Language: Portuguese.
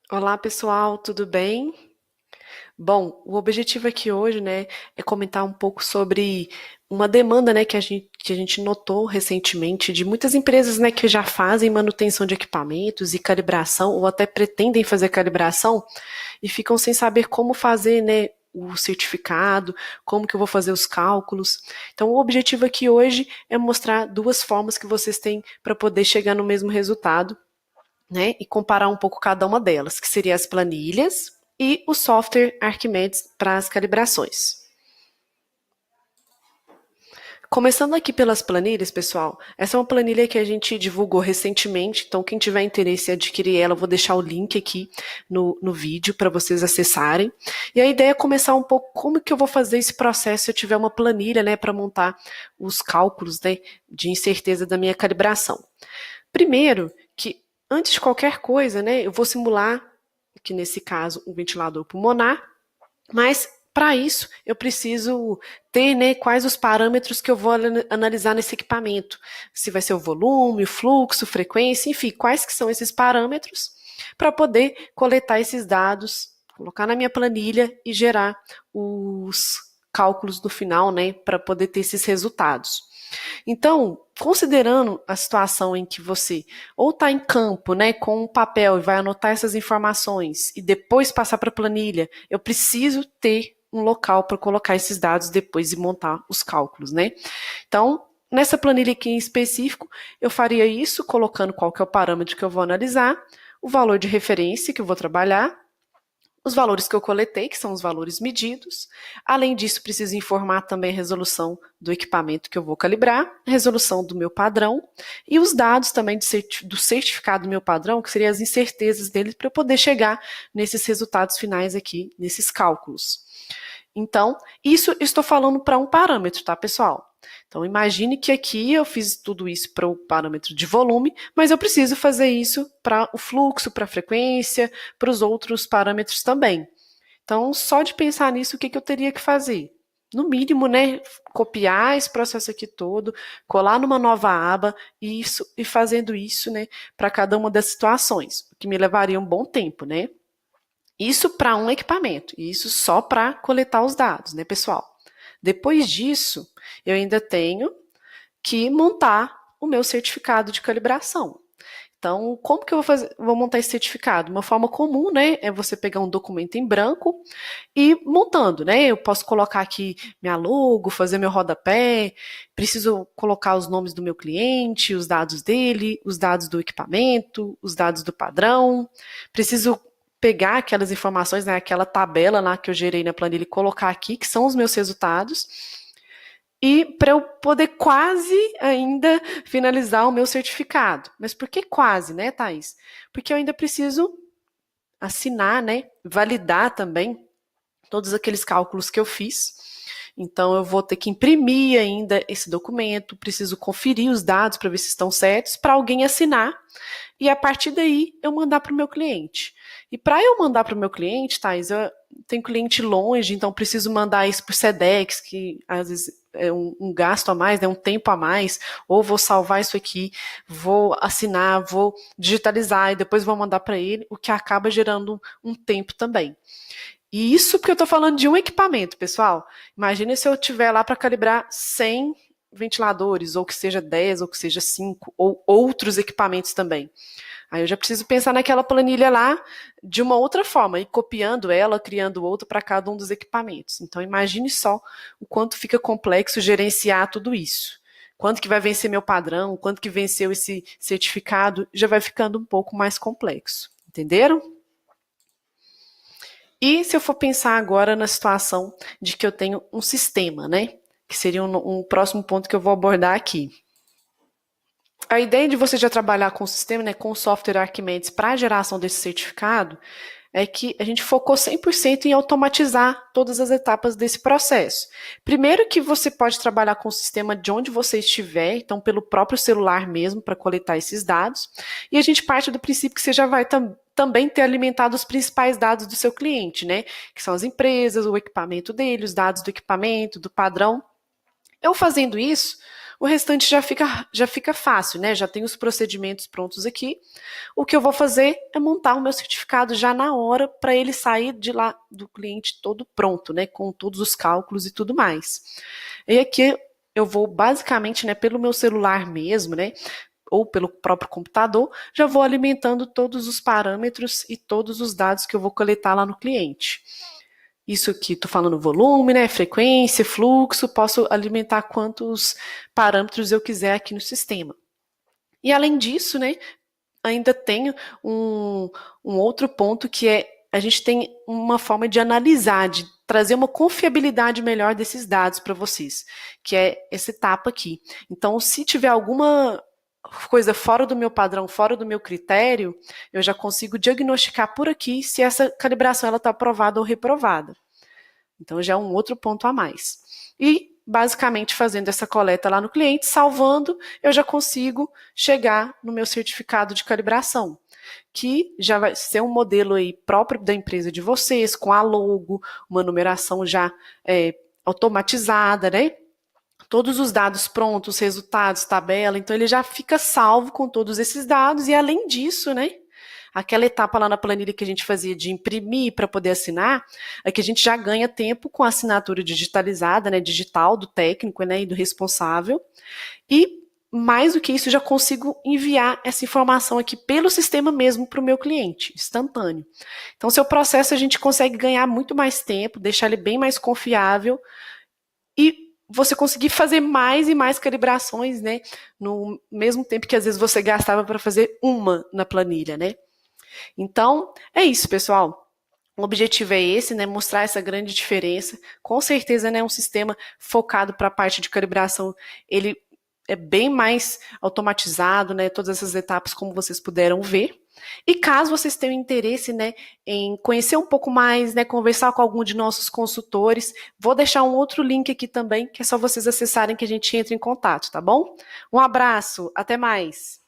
Olá, pessoal, tudo bem? Bom, o objetivo aqui hoje, é comentar um pouco sobre uma demanda, que a gente notou recentemente de muitas empresas, que já fazem manutenção de equipamentos e calibração, ou até pretendem fazer calibração e ficam sem saber como fazer, o certificado, como que eu vou fazer os cálculos. Então, o objetivo aqui hoje é mostrar duas formas que vocês têm para poder chegar no mesmo resultado, e comparar um pouco cada uma delas, que seriam as planilhas e o software Arquimedes para as calibrações. Começando aqui pelas planilhas, pessoal, essa é uma planilha que a gente divulgou recentemente, então quem tiver interesse em adquirir ela, eu vou deixar o link aqui no vídeo para vocês acessarem. E a ideia é começar um pouco como que eu vou fazer esse processo se eu tiver uma planilha, para montar os cálculos, de incerteza da minha calibração. Primeiro, que antes de qualquer coisa, eu vou simular, que nesse caso, um ventilador pulmonar, mas para isso eu preciso ter, quais os parâmetros que eu vou analisar nesse equipamento. Se vai ser o volume, o fluxo, frequência, enfim, quais que são esses parâmetros para poder coletar esses dados, colocar na minha planilha e gerar os cálculos no final, para poder ter esses resultados. Então, considerando a situação em que você ou está em campo, com um papel e vai anotar essas informações e depois passar para a planilha, eu preciso ter um local para colocar esses dados depois e montar os cálculos, Então, nessa planilha aqui em específico, eu faria isso colocando qual que é o parâmetro que eu vou analisar, o valor de referência que eu vou trabalhar, os valores que eu coletei, que são os valores medidos. Além disso, preciso informar também a resolução do equipamento que eu vou calibrar, a resolução do meu padrão e os dados também do certificado do meu padrão, que seriam as incertezas dele, para eu poder chegar nesses resultados finais aqui, nesses cálculos. Então, isso eu estou falando para um parâmetro, tá, pessoal? Então, imagine que aqui eu fiz tudo isso para o parâmetro de volume, mas eu preciso fazer isso para o fluxo, para a frequência, para os outros parâmetros também. Então, só de pensar nisso, o que eu teria que fazer? No mínimo, copiar esse processo aqui todo, colar numa nova aba e fazendo isso, para cada uma das situações, o que me levaria um bom tempo, Isso para um equipamento, e isso só para coletar os dados, pessoal? Depois disso, eu ainda tenho que montar o meu certificado de calibração. Então, como que eu vou montar esse certificado? Uma forma comum, é você pegar um documento em branco e montando, Eu posso colocar aqui minha logo, fazer meu rodapé, preciso colocar os nomes do meu cliente, os dados dele, os dados do equipamento, os dados do padrão, preciso pegar aquelas informações, aquela tabela lá que eu gerei na planilha e colocar aqui, que são os meus resultados, e para eu poder quase ainda finalizar o meu certificado. Mas por que quase, Thaís? Porque eu ainda preciso assinar, validar também todos aqueles cálculos que eu fiz. Então, eu vou ter que imprimir ainda esse documento, preciso conferir os dados para ver se estão certos, para alguém assinar, e a partir daí eu mandar para o meu cliente. E para eu mandar para o meu cliente, Thais, eu tenho cliente longe, então preciso mandar isso por Sedex, que às vezes é um gasto a mais, um tempo a mais, ou vou salvar isso aqui, vou assinar, vou digitalizar e depois vou mandar para ele, o que acaba gerando um tempo também. E isso porque eu estou falando de um equipamento, pessoal. Imagina se eu estiver lá para calibrar 100 ventiladores, ou que seja 10, ou que seja 5, ou outros equipamentos também. Aí eu já preciso pensar naquela planilha lá de uma outra forma, e copiando ela, criando outra para cada um dos equipamentos. Então imagine só o quanto fica complexo gerenciar tudo isso. Quanto que vai vencer meu padrão, quanto que venceu esse certificado, já vai ficando um pouco mais complexo. Entenderam? E se eu for pensar agora na situação de que eu tenho um sistema, Que seria um próximo ponto que eu vou abordar aqui. A ideia de você já trabalhar com o sistema, com o software Arquimedes para a geração desse certificado, é que a gente focou 100% em automatizar todas as etapas desse processo. Primeiro que você pode trabalhar com o sistema de onde você estiver, então pelo próprio celular mesmo, para coletar esses dados. E a gente parte do princípio que você já vai também ter alimentado os principais dados do seu cliente, Que são as empresas, o equipamento dele, os dados do equipamento, do padrão. Eu fazendo isso, o restante já fica fácil, né? Já tem os procedimentos prontos aqui. O que eu vou fazer é montar o meu certificado já na hora para ele sair de lá do cliente todo pronto, né? Com todos os cálculos e tudo mais. E aqui eu vou basicamente, né, pelo meu celular mesmo, né? Ou pelo próprio computador, já vou alimentando todos os parâmetros e todos os dados que eu vou coletar lá no cliente. Isso aqui, estou falando volume, né, frequência, fluxo, posso alimentar quantos parâmetros eu quiser aqui no sistema. E além disso, né, ainda tenho um outro ponto que é a gente tem uma forma de analisar, de trazer uma confiabilidade melhor desses dados para vocês, que é essa etapa aqui. Então, se tiver alguma coisa fora do meu padrão, fora do meu critério, eu já consigo diagnosticar por aqui se essa calibração está aprovada ou reprovada. Então já é um outro ponto a mais. E basicamente fazendo essa coleta lá no cliente, salvando, eu já consigo chegar no meu certificado de calibração, que já vai ser um modelo aí próprio da empresa de vocês, com a logo, uma numeração já automatizada, né? Todos os dados prontos, resultados, tabela, então ele já fica salvo com todos esses dados e além disso, né, aquela etapa lá na planilha que a gente fazia de imprimir para poder assinar, é que a gente já ganha tempo com a assinatura digitalizada, né, digital do técnico, né, e do responsável. E mais do que isso, já consigo enviar essa informação aqui pelo sistema mesmo para o meu cliente, instantâneo. Então, seu processo a gente consegue ganhar muito mais tempo, deixar ele bem mais confiável e você conseguir fazer mais e mais calibrações, né, no mesmo tempo que às vezes você gastava para fazer uma na planilha, né? Então, é isso, pessoal. O objetivo é esse, né? Mostrar essa grande diferença. Com certeza, né? Um sistema focado para a parte de calibração, ele é bem mais automatizado, né? Todas essas etapas, como vocês puderam ver. E caso vocês tenham interesse, né, em conhecer um pouco mais, né, conversar com algum de nossos consultores, vou deixar um outro link aqui também, que é só vocês acessarem que a gente entra em contato, tá bom? Um abraço, até mais!